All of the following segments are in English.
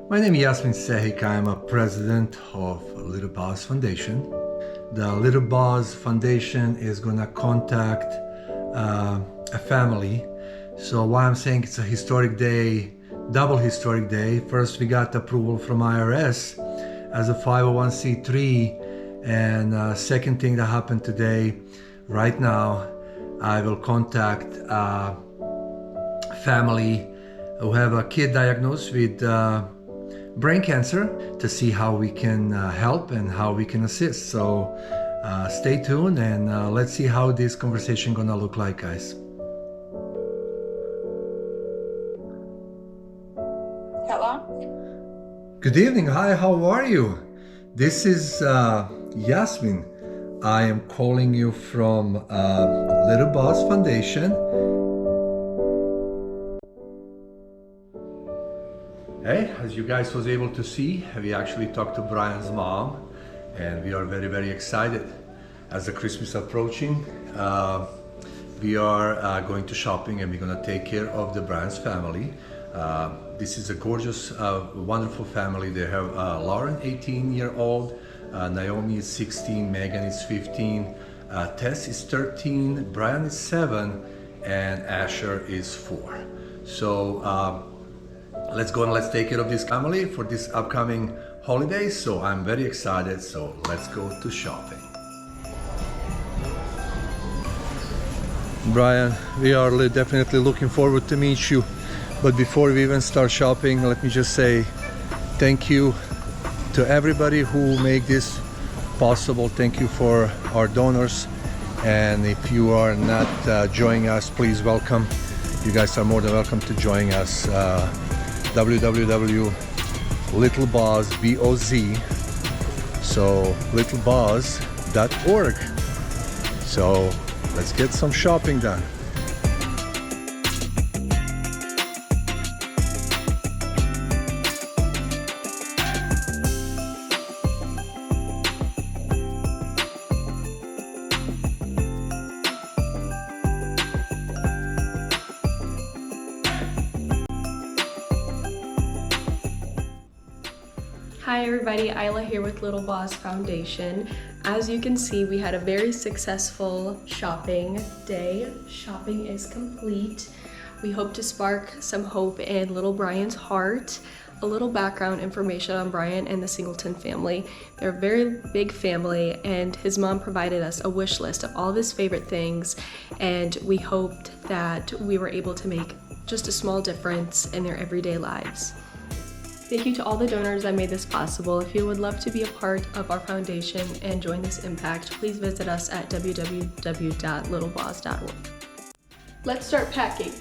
My name is Yasmin Sehik. I'm a president of Little Boss Foundation. The Little Boss Foundation is gonna contact a family. So why I'm saying it's a historic day, double historic day. First, we got approval from IRS as a 501c3, and second thing that happened today, right now, I will contact a family who have a kid diagnosed with brain cancer to see how we can help and how we can assist. So stay tuned and let's see how this conversation gonna look like, guys. Hello? Good evening. Hi, how are you? This is Yasmin. I am calling you from Little Boss Foundation. Hey, as you guys was able to see, we actually talked to Brian's mom, and we are very, very excited. As the Christmas approaching, we are going to shopping, and we're gonna take care of the Brian's family. This is a gorgeous, wonderful family. They have Lauren, 18-year-old, Naomi is 16, Megan is 15, Tess is 13, Brian is 7, and Asher is 4. So let's go and let's take care of this family for this upcoming holiday. So I'm very excited. So let's go to shopping. Brian, we are definitely looking forward to meet you. But before we even start shopping, let me just say thank you to everybody who make this possible. Thank you for our donors. And if you are not joining us, please welcome. You guys are more than welcome to join us. www.littleboz.boz, so littleboz.org. So let's get some shopping done. Hi everybody, Isla here with Little Boss Foundation. As you can see, we had a very successful shopping day. Shopping is complete. We hope to spark some hope in little Brian's heart. A little background information on Brian and the Singleton family. They're a very big family, and his mom provided us a wish list of all of his favorite things, and we hoped that we were able to make just a small difference in their everyday lives. Thank you to all the donors that made this possible. If you would love to be a part of our foundation and join this impact, please visit us at www.littleboz.org. Let's start packing.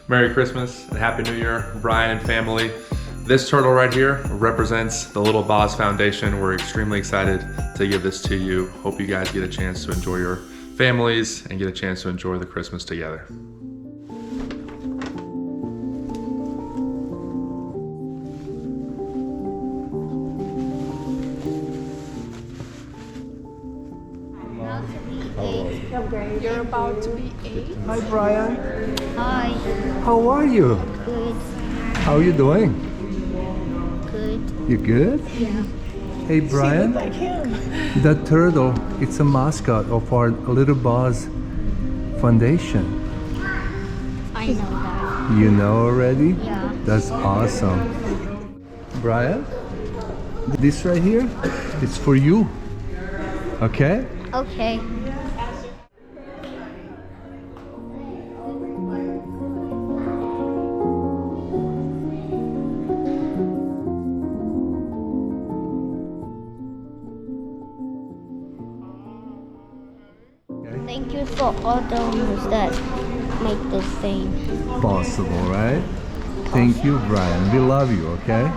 Merry Christmas and Happy New Year, Brian and family. This turtle right here represents the Little Boz Foundation. We're extremely excited to give this to you. Hope you guys get a chance to enjoy your families and get a chance to enjoy the Christmas together. You're about to be 8. Hi, Brian. Hi. How are you? Good. How are you doing? Good. You good? Yeah. Hey, Brian. Like him. That turtle, it's a mascot of our Little Boz Foundation. I know that. You know already? Yeah. That's awesome. Brian, this right here, it's for you. Okay? Okay. Thank you for all those that make this thing Possible, right? Thank you, Brian. We love you, okay?